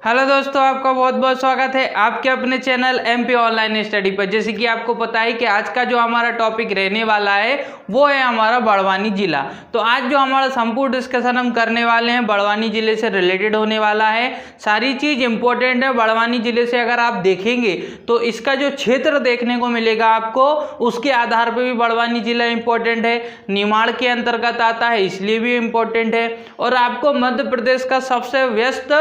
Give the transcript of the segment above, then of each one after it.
Hello दोस्तों, आपका बहुत बहुत स्वागत है आपके अपने चैनल एमपी ऑनलाइन स्टडी पर। जैसे कि आपको पता है कि आज का जो हमारा टॉपिक रहने वाला है वो है हमारा बड़वानी जिला। तो आज जो हमारा संपूर्ण डिस्कशन हम करने वाले हैं बड़वानी जिले से रिलेटेड होने वाला है। सारी चीज़ इंपॉर्टेंट है। बड़वानी जिले से अगर आप देखेंगे तो इसका जो क्षेत्र देखने को मिलेगा आपको, उसके आधार पर भी बड़वानी जिला इंपॉर्टेंट है। निमाड़ के अंतर्गत आता है इसलिए भी इम्पोर्टेंट है। और आपको मध्य प्रदेश का सबसे व्यस्त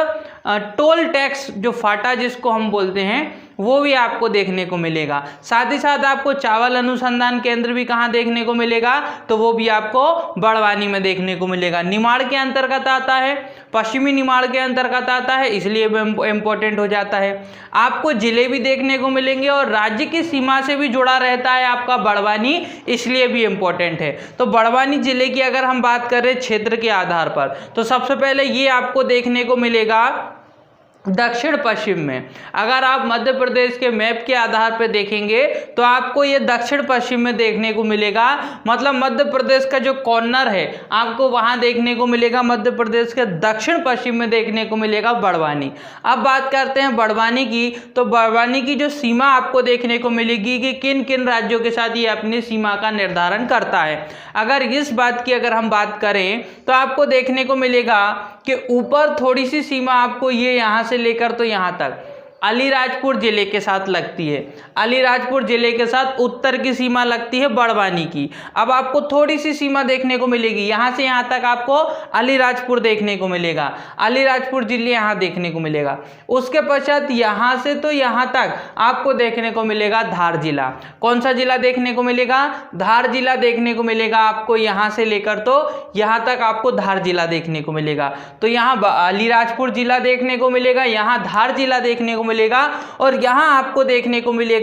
टोल टैक्स जो फाटा जिसको हम बोलते हैं वो भी आपको देखने को मिलेगा। साथ ही साथ आपको चावल अनुसंधान केंद्र भी कहाँ देखने को मिलेगा, तो वो भी आपको बड़वानी में देखने को मिलेगा। निमाड़ के अंतर्गत आता है, पश्चिमी निमाड़ के अंतर्गत आता है, इसलिए इम्पोर्टेंट हो जाता है। आपको जिले भी देखने को मिलेंगे और राज्य की सीमा से भी जुड़ा रहता है आपका बड़वानी, इसलिए भी इम्पोर्टेंट है। तो बड़वानी जिले की अगर हम बात करें क्षेत्र के आधार पर, तो सबसे पहले ये आपको देखने को मिलेगा दक्षिण पश्चिम में। अगर आप मध्य प्रदेश के मैप के आधार पर देखेंगे तो आपको ये दक्षिण पश्चिम में देखने को मिलेगा। मतलब मध्य प्रदेश का जो कॉर्नर है आपको वहां देखने को मिलेगा, मध्य प्रदेश के दक्षिण पश्चिम में देखने को मिलेगा बड़वानी। अब बात करते हैं बड़वानी की, तो बड़वानी की जो सीमा आपको देखने को मिलेगी कि किन किन राज्यों के साथ ये अपनी सीमा का निर्धारण करता है। अगर इस बात की अगर हम बात करें तो आपको देखने को मिलेगा कि ऊपर थोड़ी सी सीमा आपको ये यहाँ से लेकर तो यहाँ तक अलीराजपुर जिले के साथ लगती है। अलीराजपुर जिले के साथ उत्तर की सीमा लगती है बड़वानी की। अब आपको थोड़ी सी सीमा देखने को मिलेगी, यहाँ से यहाँ तक आपको अलीराजपुर देखने को मिलेगा, अलीराजपुर जिले यहाँ देखने को मिलेगा। उसके पश्चात यहाँ से तो यहाँ तक आपको देखने को मिलेगा धार जिला। कौन सा जिला देखने को मिलेगा? धार जिला देखने को मिलेगा आपको। यहाँ से लेकर तो यहाँ तक आपको धार जिला देखने को मिलेगा। तो यहाँ अलीराजपुर जिला देखने को मिलेगा, यहाँ धार जिला देखने को मिलेगा, और यहां आपको देखने को मिलेगा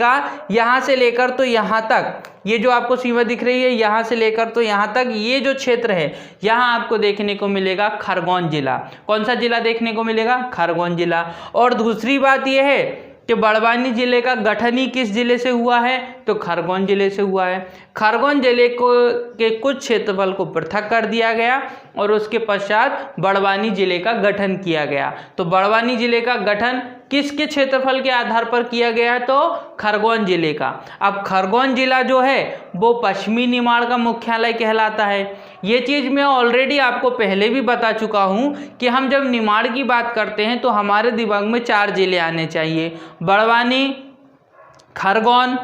यहां से लेकर तो यहां तक ये जो आपको सीमा दिख रही है, यहां से लेकर तो यहां तक ये जो क्षेत्र है यहां आपको देखने को मिलेगा खरगोन जिला। कौन सा जिला देखने को मिलेगा? खरगोन जिला। और दूसरी बात यह है कि बड़वानी जिले का गठन ही किस जिले से हुआ है? तो खरगोन जिले से हुआ है। खरगोन जिले के कुछ क्षेत्रफल को पृथक कर दिया गया और उसके पश्चात बड़वानी जिले का गठन किया गया। तो बड़वानी जिले का गठन किसके क्षेत्रफल के आधार पर किया गया है? तो खरगोन जिले का। अब खरगोन जिला जो है वो पश्चिमी निमाड़ का मुख्यालय कहलाता है। ये चीज़ मैं ऑलरेडी आपको पहले भी बता चुका हूँ कि हम जब निमाड़ की बात करते हैं तो हमारे दिमाग में 4 जिले आने चाहिए: बड़वानी, खरगोन,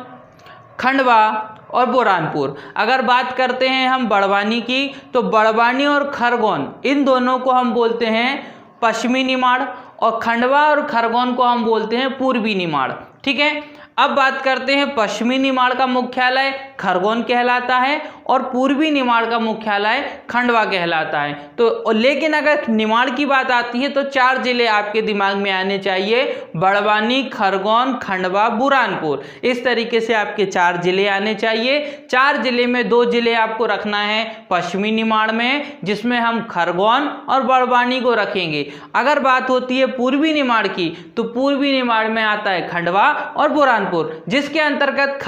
खंडवा और बुरहानपुर। अगर बात करते हैं हम बड़वानी की, तो बड़वानी और खरगोन इन दोनों को हम बोलते हैं पश्चिमी निमाड़, और खंडवा और खरगोन को हम बोलते हैं पूर्वी निमाड़। ठीक है। अब बात करते हैं पश्चिमी निमाड़ का मुख्यालय खरगोन कहलाता है और पूर्वी निमाड़ का मुख्यालय खंडवा कहलाता है। तो लेकिन अगर निमाड़ की बात आती है तो 4 जिले आपके दिमाग में आने चाहिए: बड़वानी, खरगोन, खंडवा, बुरहानपुर। इस तरीके से आपके 4 जिले आने चाहिए। 4 जिले में 2 जिले आपको रखना है पश्चिमी निमाड़ में, जिसमें हम खरगोन और बड़वानी को रखेंगे। अगर बात होती है पूर्वी निमाड़ की, तो पूर्वी निमाड़ में आता है खंडवा और बुरहानपुर, जिसके अंतर्गत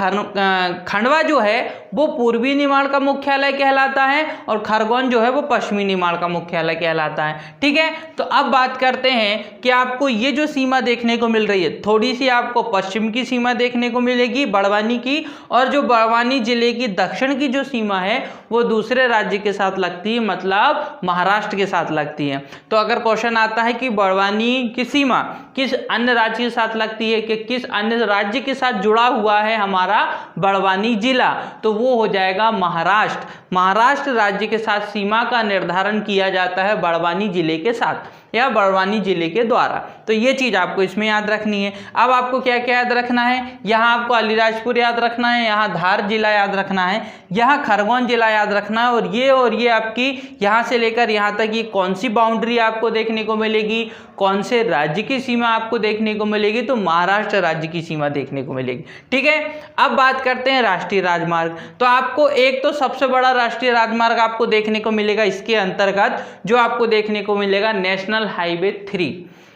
खंडवा जो है वो पूर्वी निमाड़ का मुख्यालय कहलाता है और खरगोन जो है वो पश्चिमी निमाड़ का मुख्यालय कहलाता है। ठीक है। तो अब बात करते हैं कि आपको ये जो सीमा देखने को मिल रही है, थोड़ी सी आपको पश्चिम की सीमा देखने को मिलेगी बड़वानी की, और जो बड़वानी जिले की दक्षिण की जो सीमा है वो दूसरे राज्य के साथ लगती है, मतलब महाराष्ट्र के साथ लगती है। तो अगर क्वेश्चन आता है कि बड़वानी की सीमा किस अन्य राज्य के साथ लगती है, कि किस अन्य राज्य के साथ जुड़ा हुआ है हमारा बड़वानी जिला, तो वो हो जाएगा महाराष्ट्र। महाराष्ट्र राज्य के साथ सीमा का निर्धारण किया जाता है बड़वानी जिले के साथ या बड़वानी जिले के द्वारा। तो ये चीज़ आपको इसमें याद रखनी है। अब आपको क्या क्या याद रखना है? यहाँ आपको अलीराजपुर याद रखना है, यहाँ धार जिला याद रखना है, यहाँ खरगोन जिला याद रखना है, और ये आपकी यहाँ से लेकर यहाँ तक ये कौन सी बाउंड्री आपको देखने को मिलेगी, कौन से राज्य की सीमा आपको देखने को मिलेगी? तो महाराष्ट्र राज्य की सीमा देखने को मिलेगी। ठीक है। अब बात करते हैं राष्ट्रीय राजमार्ग। तो आपको एक तो सबसे बड़ा राष्ट्रीय राजमार्ग आपको देखने को मिलेगा इसके अंतर्गत, जो आपको देखने को मिलेगा नेशनल हाईवे 3।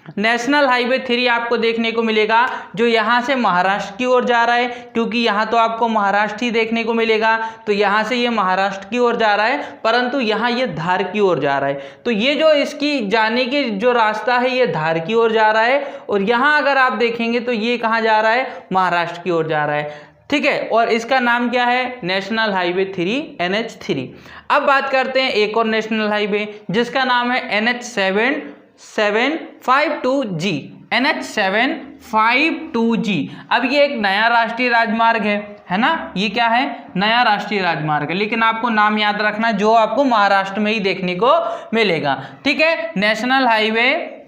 नेशनल हाईवे 3 आपको देखने को मिलेगा जो यहाँ से महाराष्ट्र की ओर जा रहा है, क्योंकि यहाँ तो आपको महाराष्ट्र ही देखने को मिलेगा, तो यहाँ से ये महाराष्ट्र की ओर जा रहा है, परंतु यहाँ ये धार की ओर जा रहा है। तो ये जो इसकी जाने की जो रास्ता है ये धार की ओर जा रहा है, और यहाँ अगर आप देखेंगे तो ये कहाँ जा रहा है, महाराष्ट्र की ओर जा रहा है, ठीक है। और इसका नाम क्या है, नेशनल हाईवे 3 NH3। अब बात करते हैं एक और नेशनल हाईवे जिसका नाम है NH752G। NH752G। अब ये एक नया राष्ट्रीय राजमार्ग है ना, ये क्या है, नया राष्ट्रीय राजमार्ग है, लेकिन आपको नाम याद रखना जो आपको महाराष्ट्र में ही देखने को मिलेगा, ठीक है। National highway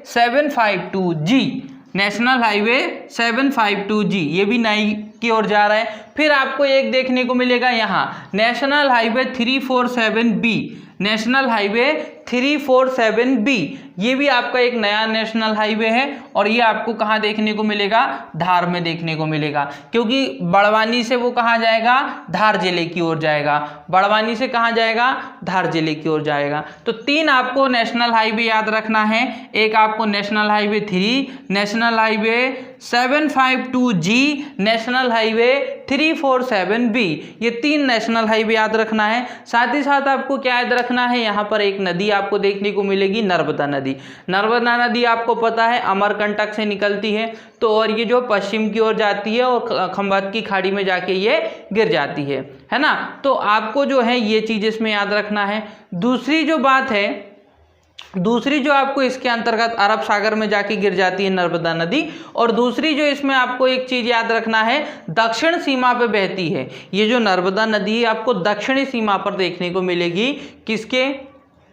752G, national highway 752G, ये भी नई की ओर जा रहा है। फिर आपको एक देखने को मिलेगा यहाँ national highway 347B, national highway 347B, ये भी आपका एक नया नेशनल हाईवे है, और ये आपको कहाँ देखने को मिलेगा, धार में देखने को मिलेगा, क्योंकि बड़वानी से वो कहाँ जाएगा, धार जिले की ओर जाएगा। बड़वानी से कहाँ जाएगा, धार जिले की ओर जाएगा। तो 3 आपको नेशनल हाईवे याद रखना है, एक आपको national highway 3, national highway 752G, national highway 347B, ये 3 नेशनल हाईवे याद रखना है। साथ ही साथ आपको क्या याद रखना है, यहाँ पर एक नदी आपको देखने को मिलेगी, नर्मदा नदी। नर्मदा नदी आपको पता है अमरकंटक से निकलती है, तो और ये जो पश्चिम की ओर जाती है और खंभात की खाड़ी में जाके ये गिर जाती है ना। तो आपको जो है ये चीज़ इसमें याद रखना है। दूसरी जो बात है, दूसरी जो आपको इसके अंतर्गत अरब सागर में जाके गिर जाती है नर्मदा नदी, और दूसरी जो इसमें आपको एक चीज़ याद रखना है, दक्षिण सीमा पे बहती है। ये जो नर्मदा नदी है आपको दक्षिणी सीमा पर देखने को मिलेगी,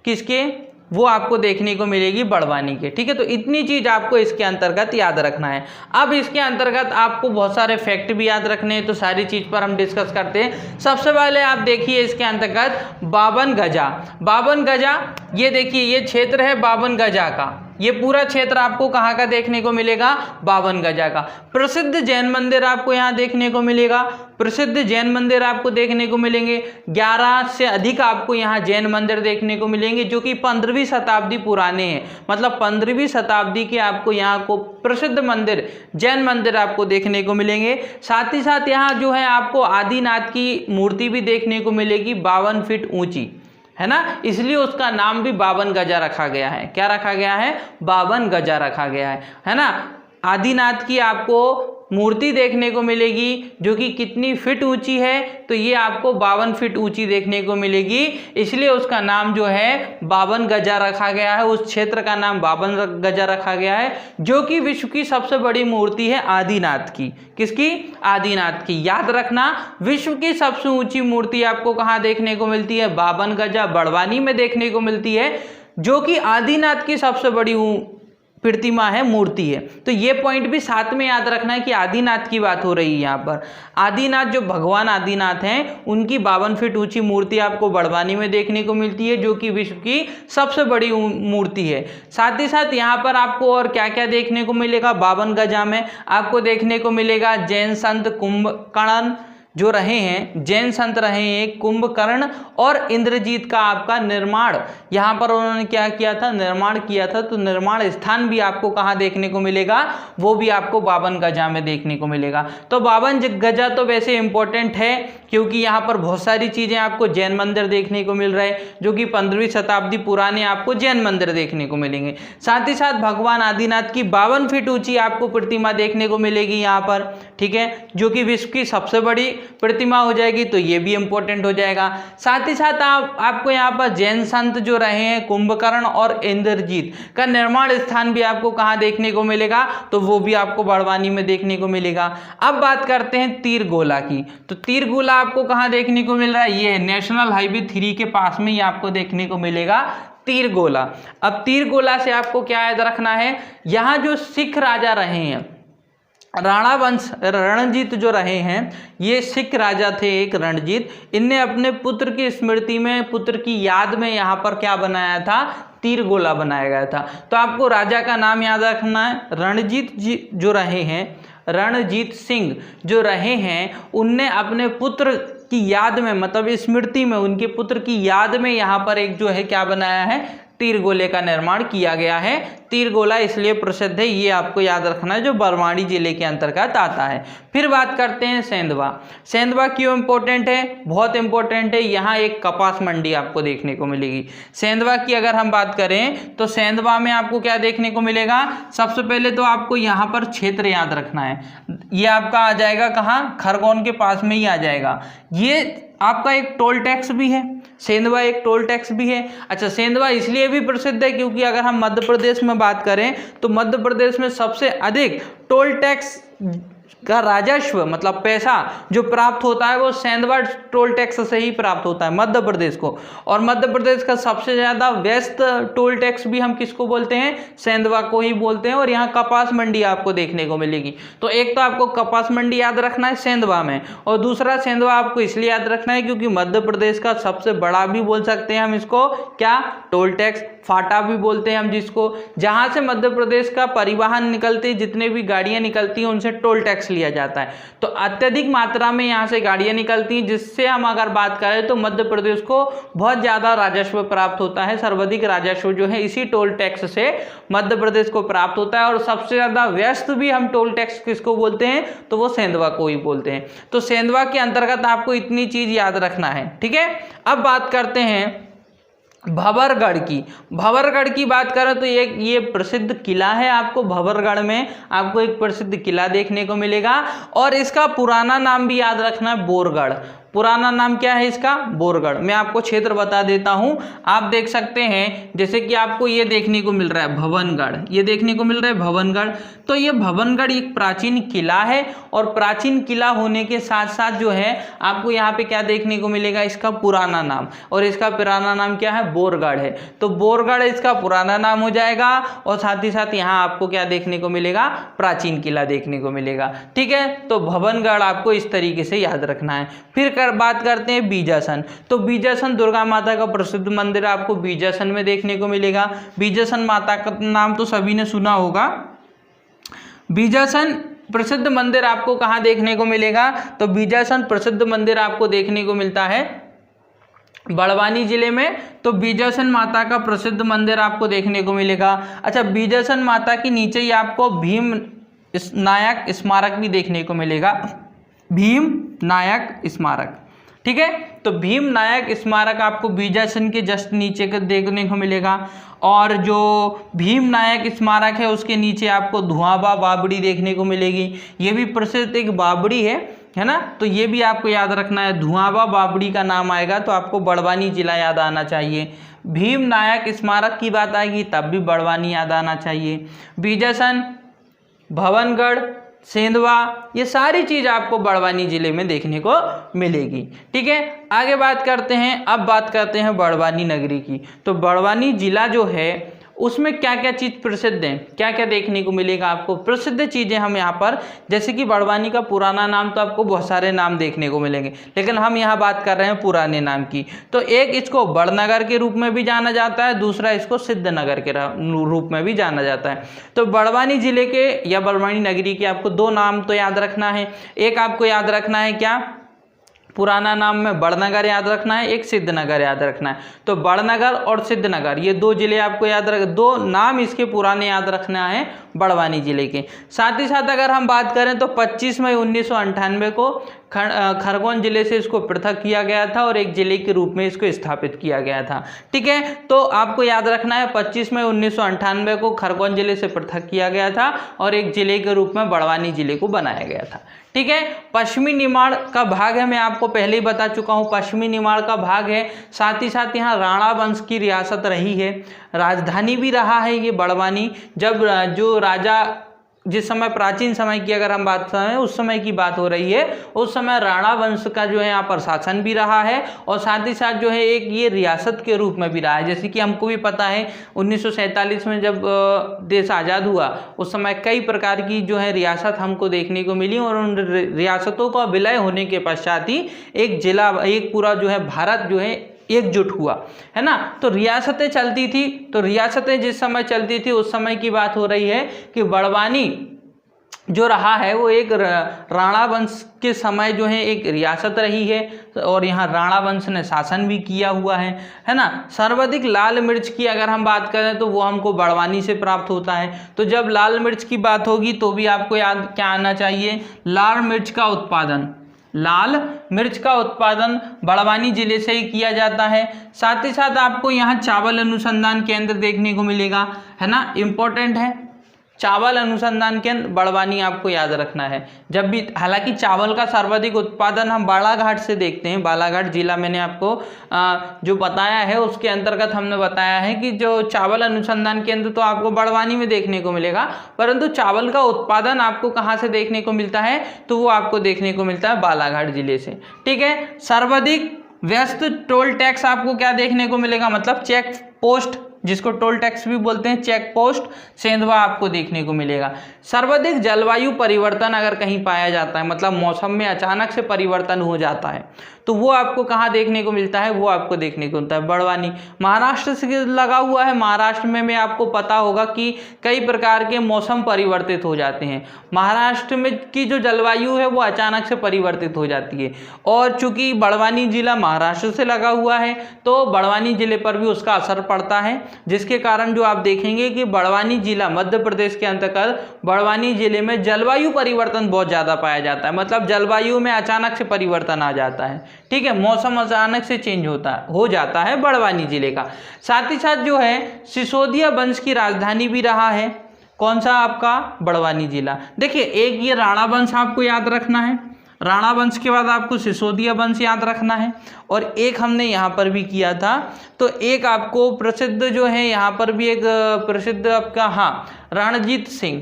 किसके वो आपको देखने को मिलेगी बड़वानी के, ठीक है। तो इतनी चीज आपको इसके अंतर्गत याद रखना है। अब इसके अंतर्गत आपको बहुत सारे फैक्ट भी याद रखने हैं, तो सारी चीज पर हम डिस्कस करते हैं। सबसे पहले आप देखिए इसके अंतर्गत 52 गजा, 52 गजा, ये देखिए ये क्षेत्र है 52 गजा का, ये पूरा क्षेत्र आपको कहाँ का देखने को मिलेगा, 52 गजा का। प्रसिद्ध जैन मंदिर आपको यहाँ देखने को मिलेगा, प्रसिद्ध जैन मंदिर आपको देखने को मिलेंगे। 11 से अधिक आपको यहाँ जैन मंदिर देखने को मिलेंगे जो कि 15वीं शताब्दी पुराने हैं, मतलब 15वीं शताब्दी के आपको यहाँ को प्रसिद्ध मंदिर, जैन मंदिर आपको देखने को मिलेंगे। साथ ही साथ यहाँ जो है आपको आदिनाथ की मूर्ति भी देखने को मिलेगी 52 फीट ऊंची, है ना, इसलिए उसका नाम भी 52 गजा रखा गया है। क्या रखा गया है, 52 गजा रखा गया है ना। आदिनाथ की आपको मूर्ति देखने को मिलेगी जो कि कितनी फिट ऊंची है, तो ये आपको 52 फीट ऊंची देखने को मिलेगी, इसलिए उसका नाम जो है 52 गजा रखा गया है। उस क्षेत्र का नाम 52 गजा रखा गया है, जो कि विश्व की सबसे बड़ी मूर्ति है आदिनाथ की। किसकी, आदिनाथ की। याद रखना, विश्व की सबसे ऊंची मूर्ति आपको कहाँ देखने को मिलती है, 52 गजा बड़वानी में देखने को मिलती है, जो कि आदिनाथ की सबसे बड़ी प्रतिमा है, मूर्ति है। तो ये पॉइंट भी साथ में याद रखना है कि आदिनाथ की बात हो रही है यहाँ पर। आदिनाथ जो भगवान आदिनाथ हैं, उनकी 52 फीट ऊंची मूर्ति आपको बड़वानी में देखने को मिलती है, जो कि विश्व की सबसे बड़ी मूर्ति है। साथ ही साथ यहाँ पर आपको और क्या क्या देखने को मिलेगा, 52 गजा में आपको देखने को मिलेगा जैन संत कुंभकर्ण जो रहे हैं, जैन संत रहे हैं कुंभकर्ण और इंद्रजीत का आपका निर्माण यहाँ पर उन्होंने क्या किया था, निर्माण किया था। तो निर्माण स्थान भी आपको कहाँ देखने को मिलेगा, वो भी आपको 52 गजा में देखने को मिलेगा। तो 52 गजा तो वैसे इंपॉर्टेंट है, क्योंकि यहाँ पर बहुत सारी चीज़ें आपको जैन मंदिर देखने को मिल रहे हैं, जो कि 15वीं शताब्दी पुराने आपको जैन मंदिर देखने को मिलेंगे। साथ ही साथ भगवान आदिनाथ की 52 फीट ऊंची आपको प्रतिमा देखने को मिलेगी यहाँ पर, ठीक है, जो कि विश्व की सबसे बड़ी प्रतिमा हो जाएगी, तो ये भी इंपॉर्टेंट हो जाएगा। साथ ही साथ आपको यहाँ पर जैन संत जो रहे हैं कुंभकर्ण और इंद्रजीत का निर्माण स्थान भी आपको कहाँ देखने को मिलेगा, तो वो भी आपको बड़वानी में देखने को मिलेगा। अब बात करते हैं तीरगोला की। तो तीरगोला आपको कहाँ देखने को मिल रहा है, ये है नेशनल हाईवे 3 के पास में ही आपको देखने को मिलेगा तीरगोला। अब तीरगोला से आपको क्या याद रखना है, यहाँ जो सिख राजा रहे हैं, राणा वंश रणजीत जो रहे हैं, ये सिख राजा थे एक रणजीत, इनने अपने पुत्र की स्मृति में, पुत्र की याद में यहाँ पर क्या बनाया था, तीरगोला बनाया गया था। तो आपको राजा का नाम याद रखना है, रणजीत जी जो रहे हैं, रणजीत सिंह जो रहे हैं, उनने अपने पुत्र की याद में, मतलब स्मृति में, उनके पुत्र की याद में यहाँ पर एक जो है क्या बनाया है, तीर गोले का निर्माण किया गया है। तीर गोला इसलिए प्रसिद्ध है, ये आपको याद रखना है, जो बड़वानी जिले के अंतर्गत आता है। फिर बात करते हैं सेंधवा। सेंधवा क्यों इंपॉर्टेंट है? बहुत इंपॉर्टेंट है। यहाँ एक कपास मंडी आपको देखने को मिलेगी। सेंधवा की अगर हम बात करें तो सेंधवा में आपको क्या देखने को मिलेगा? सबसे पहले तो आपको यहाँ पर क्षेत्र याद रखना है। ये आपका आ जाएगा कहाँ? खरगोन के पास में ही आ जाएगा। ये आपका एक टोल टैक्स भी है, सेंधवा एक टोल टैक्स भी है। अच्छा, सेंधवा इसलिए भी प्रसिद्ध है क्योंकि अगर हम मध्य प्रदेश में बात करें तो मध्य प्रदेश में सबसे अधिक टोल टैक्स का राजस्व मतलब पैसा जो प्राप्त होता है वो सेंधवा टोल टैक्स से ही प्राप्त होता है मध्य प्रदेश को। और मध्य प्रदेश का सबसे ज़्यादा व्यस्त टोल टैक्स भी हम किसको बोलते हैं? सेंधवा को ही बोलते हैं। और यहाँ कपास मंडी आपको देखने को मिलेगी। तो एक तो आपको कपास मंडी याद रखना है सेंधवा में, और दूसरा सेंधवा आपको इसलिए याद रखना है क्योंकि मध्य प्रदेश का सबसे बड़ा भी बोल सकते हैं हम इसको क्या? टोल टैक्स, फाटा भी बोलते हैं हम जिसको, जहाँ से मध्य प्रदेश का परिवहन निकलते, जितने भी गाड़ियाँ निकलती हैं उनसे टोल टैक्स लिया जाता है। तो अत्यधिक मात्रा में यहाँ से गाड़ियाँ निकलती हैं, जिससे हम अगर बात करें तो मध्य प्रदेश को बहुत ज़्यादा राजस्व प्राप्त होता है। सर्वाधिक राजस्व जो है इसी टोल टैक्स से मध्य प्रदेश को प्राप्त होता है। और सबसे ज़्यादा व्यस्त भी हम टोल टैक्स किसको बोलते हैं? तो वो सेंधवा को ही बोलते हैं। तो सेंधवा के अंतर्गत आपको इतनी चीज़ याद रखना है, ठीक है। अब बात करते हैं भंवरगढ़ की। भंवरगढ़ की बात करें तो ये प्रसिद्ध किला है। आपको भंवरगढ़ में आपको एक प्रसिद्ध किला देखने को मिलेगा, और इसका पुराना नाम भी याद रखना है, बोरगढ़। पुराना नाम क्या है इसका? बोरगढ़। मैं आपको क्षेत्र बता देता हूं, आप देख सकते हैं। जैसे कि आपको ये देखने को मिल रहा है भवनगढ़, ये देखने को मिल रहा है भवनगढ़। तो ये भवनगढ़ एक प्राचीन किला है, और प्राचीन किला होने के साथ साथ जो है आपको यहाँ पे क्या देखने को मिलेगा? इसका पुराना नाम, और इसका पुराना नाम क्या है? बोरगढ़ है। तो बोरगढ़ इसका पुराना नाम हो जाएगा, और साथ ही साथ यहाँ आपको क्या देखने को मिलेगा? प्राचीन किला देखने को मिलेगा, ठीक है। तो भवनगढ़ आपको इस तरीके से याद रखना है। फिर बात करते हैं बीजासन। तो बीजासन दुर्गा माता का प्रसिद्ध मंदिर आपको बीजासन में देखने को मिलेगा। बीजासन माता का नाम तो सभी ने सुना होगा। बीजासन प्रसिद्ध मंदिर आपको कहाँ देखने को मिलेगा? तो बीजासन प्रसिद्ध मंदिर आपको देखने को मिलता है बड़वानी जिले में। तो बीजासन माता का प्रसिद्ध मंदिर आपको देखने को मिलेगा। अच्छा, बीजासन माता के नीचे ही आपको भीम नायक स्मारक भी देखने को मिलेगा, भीम नायक स्मारक, ठीक है। तो भीम नायक स्मारक आपको बीजासन के जस्ट नीचे का देखने को मिलेगा। और जो भीम नायक स्मारक है उसके नीचे आपको धुआंबा बावड़ी देखने को मिलेगी। ये भी प्रसिद्ध एक बावड़ी है ना। तो ये भी आपको याद रखना है। धुआंबा बावड़ी का नाम आएगा तो आपको बड़वानी जिला याद आना चाहिए। भीम नायक स्मारक की बात आएगी तब भी बड़वानी याद आना चाहिए। बीजासन, भवनगढ़, सेंधवा, ये सारी चीज़ आपको बड़वानी जिले में देखने को मिलेगी, ठीक है। आगे बात करते हैं, अब बात करते हैं बड़वानी नगरी की। तो बड़वानी जिला जो है उसमें क्या क्या चीज़ प्रसिद्ध है, क्या क्या देखने को मिलेगा आपको? प्रसिद्ध चीज़ें हम यहाँ पर, जैसे कि बड़वानी का पुराना नाम तो आपको बहुत सारे नाम देखने को मिलेंगे, लेकिन हम यहाँ बात कर रहे हैं पुराने नाम की। तो एक इसको बड़नगर के रूप में भी जाना जाता है, दूसरा इसको सिद्धनगर के रूप में भी जाना जाता है। तो बड़वानी जिले के या बड़वानी नगरी के आपको दो नाम तो याद रखना है। एक आपको याद रखना है क्या? पुराना नाम में बड़नगर याद रखना है, एक सिद्धनगर याद रखना है। तो बड़नगर और सिद्धनगर ये दो जिले आपको याद रख, दो नाम इसके पुराने याद रखना है बड़वानी जिले के। साथ ही साथ अगर हम बात करें तो 25 मई 1998 को खरगोन जिले से इसको पृथक किया गया था और एक जिले के रूप में इसको स्थापित किया गया था, ठीक है। तो आपको याद रखना है 25 मई 1998 को खरगोन जिले से पृथक किया गया था और एक जिले के रूप में बड़वानी जिले को बनाया गया था, ठीक है। पश्चिमी निमाड़ का भाग है, मैं आपको पहले ही बता चुका हूँ, पश्चिमी निमाड़ का भाग है। साथ ही साथ यहाँ राणा वंश की रियासत रही है, राजधानी भी रहा है ये बड़वानी। जब जो राजा, जिस समय प्राचीन समय की अगर हम बात करें, उस समय की बात हो रही है, उस समय राणा वंश का जो है यहाँ पर शासन भी रहा है और साथ ही साथ जो है एक ये रियासत के रूप में भी रहा है। जैसे कि हमको भी पता है 1947 में जब देश आज़ाद हुआ उस समय कई प्रकार की जो है रियासत हमको देखने को मिली और उन रियासतों का विलय होने के पश्चात ही एक जिला, एक पूरा जो है भारत जो है एकजुट हुआ, है ना। तो रियासतें चलती थी, तो रियासतें जिस समय चलती थी उस समय की बात हो रही है कि बड़वानी जो रहा है वो एक राणा वंश के समय जो है एक रियासत रही है और यहाँ राणा वंश ने शासन भी किया हुआ है ना। सर्वाधिक लाल मिर्च की अगर हम बात करें तो वो हमको बड़वानी से प्राप्त होता है। तो जब लाल मिर्च की बात होगी तो भी आपको याद क्या आना चाहिए, लाल मिर्च का उत्पादन, लाल मिर्च का उत्पादन बड़वानी जिले से ही किया जाता है। साथ ही साथ आपको यहाँ चावल अनुसंधान केंद्र देखने को मिलेगा, है ना, इम्पोर्टेंट है चावल अनुसंधान केंद्र बड़वानी, आपको याद रखना है जब भी। हालांकि चावल का सर्वाधिक उत्पादन हम बालाघाट से देखते हैं, बालाघाट जिला मैंने आपको जो बताया है उसके अंतर्गत हमने बताया है कि जो चावल अनुसंधान केंद्र तो आपको बड़वानी में देखने को मिलेगा, परंतु चावल का उत्पादन आपको कहाँ से देखने को मिलता है, तो वो आपको देखने को मिलता है बालाघाट जिले से। ठीक है, सर्वाधिक व्यस्त टोल टैक्स आपको क्या देखने को मिलेगा, मतलब चेक पोस्ट, जिसको टोल टैक्स भी बोलते हैं, चेक पोस्ट सेंधवा आपको देखने को मिलेगा। सर्वाधिक जलवायु परिवर्तन अगर कहीं पाया जाता है, मतलब मौसम में अचानक से परिवर्तन हो जाता है, तो वो आपको कहाँ देखने को मिलता है, वो आपको देखने को मिलता है बड़वानी। महाराष्ट्र से लगा हुआ है, महाराष्ट्र में आपको पता होगा कि कई प्रकार के मौसम परिवर्तित हो जाते हैं। महाराष्ट्र में की जो जलवायु है वो अचानक से परिवर्तित हो जाती है, और चूंकि बड़वानी जिला महाराष्ट्र से लगा हुआ है तो बड़वानी जिले पर भी उसका असर पड़ता है, जिसके कारण जो आप देखेंगे कि बड़वानी जिला मध्य प्रदेश के अंतर्गत बड़वानी जिले में जलवायु परिवर्तन बहुत ज़्यादा पाया जाता है, मतलब जलवायु में अचानक से परिवर्तन आ जाता है। ठीक है, मौसम अचानक से चेंज हो जाता है बड़वानी जिले का। साथ ही साथ जो है सिसोदिया वंश की राजधानी भी रहा है, कौन सा आपका, बड़वानी जिला। देखिए, एक ये राणा वंश आपको याद रखना है, राणा वंश के बाद आपको सिसोदिया वंश याद रखना है, और एक हमने यहाँ पर भी किया था, तो एक आपको प्रसिद्ध जो है यहाँ पर भी एक प्रसिद्ध आपका, हाँ, रणजीत सिंह।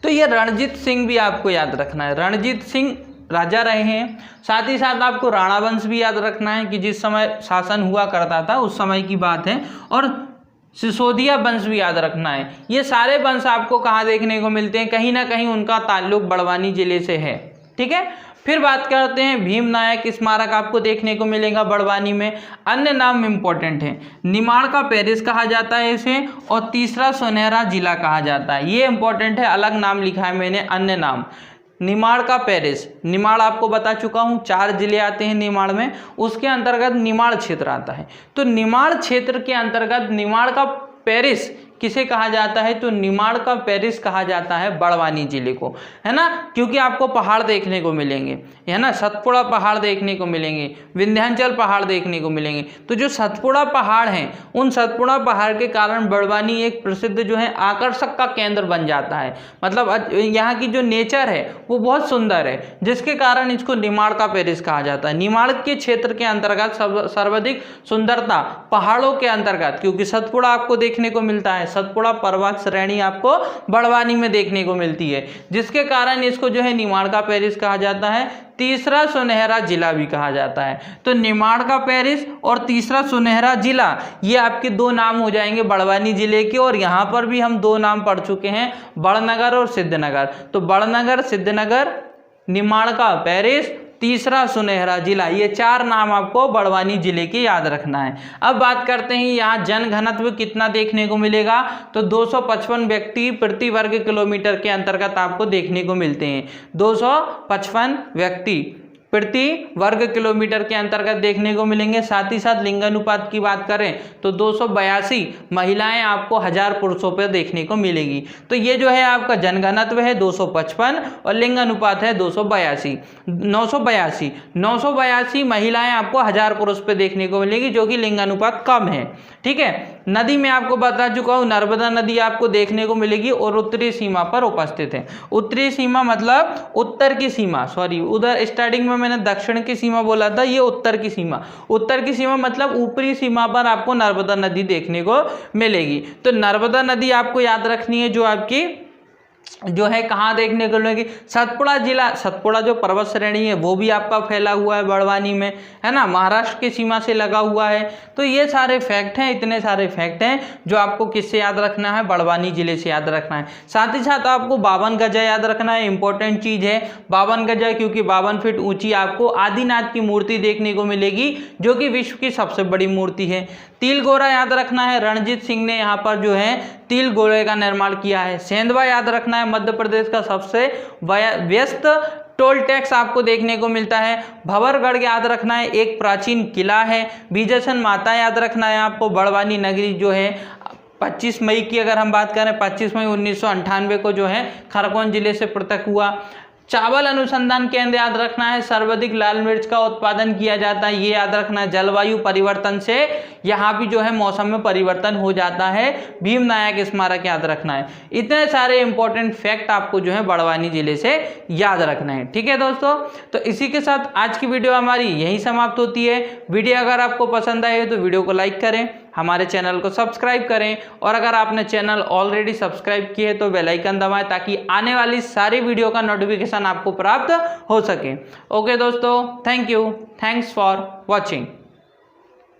तो ये रणजीत सिंह भी आपको याद रखना है, रणजीत सिंह राजा रहे हैं। साथ ही साथ आपको राणा वंश भी याद रखना है कि जिस समय शासन हुआ करता था उस समय की बात है, और सिसोदिया वंश भी याद रखना है। ये सारे वंश आपको कहाँ देखने को मिलते हैं, कहीं ना कहीं उनका ताल्लुक बड़वानी जिले से है। ठीक है, फिर बात करते हैं भीम नायक स्मारक आपको देखने को मिलेगा बड़वानी में। अन्य नाम इंपॉर्टेंट है, निमाड़ का पेरिस कहा जाता है इसे, और तीसरा सुनहरा जिला कहा जाता है, ये इंपॉर्टेंट है, अलग नाम लिखा है मैंने, अन्य नाम। निमाड़ का पेरिस, निमाड़ आपको बता चुका हूँ, 4 जिले आते हैं निमाड़ में, उसके अंतर्गत निमाड़ क्षेत्र आता है। तो निमाड़ क्षेत्र के अंतर्गत निमाड़ का पेरिस किसे कहा जाता है, तो निमाड़ का पेरिस कहा जाता है बड़वानी जिले को, है ना, क्योंकि आपको पहाड़ देखने को मिलेंगे, है ना, सतपुड़ा पहाड़ देखने को मिलेंगे, विंध्याचल पहाड़ देखने को मिलेंगे। तो जो सतपुड़ा पहाड़ हैं, उन सतपुड़ा पहाड़ के कारण बड़वानी एक प्रसिद्ध जो है आकर्षक का केंद्र बन जाता है, मतलब यहाँ की जो नेचर है वो बहुत सुंदर है, जिसके कारण इसको निमाड़ का पेरिस कहा जाता है। निमाड़ के क्षेत्र के अंतर्गत सर्वाधिक सुंदरता पहाड़ों के अंतर्गत, क्योंकि सतपुड़ा आपको देखने को मिलता है, सतपुड़ा पर्वत श्रेणी आपको बड़वानी में देखने को मिलती है, जिसके कारण इसको जो है निमाड़ का पेरिस कहा जाता है। तीसरा सुनहरा जिला भी कहा जाता है। तो निमाड़ का पेरिस और तीसरा सुनहरा जिला, ये आपके 2 नाम हो जाएंगे बड़वानी जिले के, और यहाँ पर भी हम 2 नाम पढ़ चुके हैं, बड़नगर और सिद्धनगर। तो बड़नगर, सिद्धनगर, निमाड़ का पेरिस, तीसरा सुनहरा जिला, ये 4 नाम आपको बड़वानी जिले के याद रखना है। अब बात करते हैं यहाँ जन घनत्व कितना देखने को मिलेगा, तो 255 व्यक्ति प्रति वर्ग किलोमीटर के अंतर्गत आपको देखने को मिलते हैं। 255 व्यक्ति प्रति वर्ग किलोमीटर के अंतर्गत देखने को मिलेंगे। साथ ही साथ लिंगानुपात की बात करें तो 282 महिलाएं आपको 1000 पुरुषों पर देखने को मिलेगी। तो ये जो है आपका जनघनत्व है 255 और लिंगानुपात है 982 महिलाएं आपको 1000 पुरुष पे देखने को मिलेगी, जो कि लिंगानुपात कम है। ठीक है, नदी में आपको बता चुका हूँ, नर्मदा नदी आपको देखने को मिलेगी और उत्तरी सीमा पर उपस्थित है। उत्तरी सीमा मतलब उत्तर की सीमा, सॉरी उधर स्टार्टिंग में मैंने दक्षिण की सीमा बोला था, ये उत्तर की सीमा। उत्तर की सीमा मतलब ऊपरी सीमा पर आपको नर्मदा नदी देखने को मिलेगी। तो नर्मदा नदी आपको याद रखनी है, जो आपकी जो है कहाँ देखने को मिलेगी, सतपुड़ा जिला। सतपुड़ा जो पर्वत श्रेणी है वो भी आपका फैला हुआ है बड़वानी में, है ना, महाराष्ट्र की सीमा से लगा हुआ है। तो ये सारे फैक्ट हैं, इतने सारे फैक्ट हैं जो आपको किससे याद रखना है, बड़वानी जिले से याद रखना है। साथ ही साथ आपको 52 गजा याद रखना है, इंपॉर्टेंट चीज़ है 52 गजा, क्योंकि 52 फीट ऊंची आपको आदिनाथ की मूर्ति देखने को मिलेगी, जो कि विश्व की सबसे बड़ी मूर्ति है। तिल गोरा याद रखना है, रणजीत सिंह ने यहाँ पर जो है तिल गोले का निर्माण किया है। सेंधवा याद रखना है, मध्य प्रदेश का सबसे व्यस्त टोल टैक्स आपको देखने को मिलता है। भंवरगढ़ याद रखना है, एक प्राचीन किला है। बीजासन माता याद रखना है आपको, बड़वानी नगरी जो है 25 मई की अगर हम बात करें, 25 मई 1998 को जो है खरगोन जिले से पृथक हुआ। चावल अनुसंधान केंद्र याद रखना है, सर्वाधिक लाल मिर्च का उत्पादन किया जाता है, ये याद रखना है। जलवायु परिवर्तन से यहाँ भी जो है मौसम में परिवर्तन हो जाता है। भीम नायक स्मारक याद रखना है। इतने सारे इंपॉर्टेंट फैक्ट आपको जो है बड़वानी जिले से याद रखना है। ठीक है दोस्तों, तो इसी के साथ आज की वीडियो हमारी यही समाप्त होती है। वीडियो अगर आपको पसंद आए तो वीडियो को लाइक करें, हमारे चैनल को सब्सक्राइब करें, और अगर आपने चैनल ऑलरेडी सब्सक्राइब किए तो बेल आइकन दबाएं ताकि आने वाली सारी वीडियो का नोटिफिकेशन आपको प्राप्त हो सके। ओके दोस्तों, thank you, thanks for watching.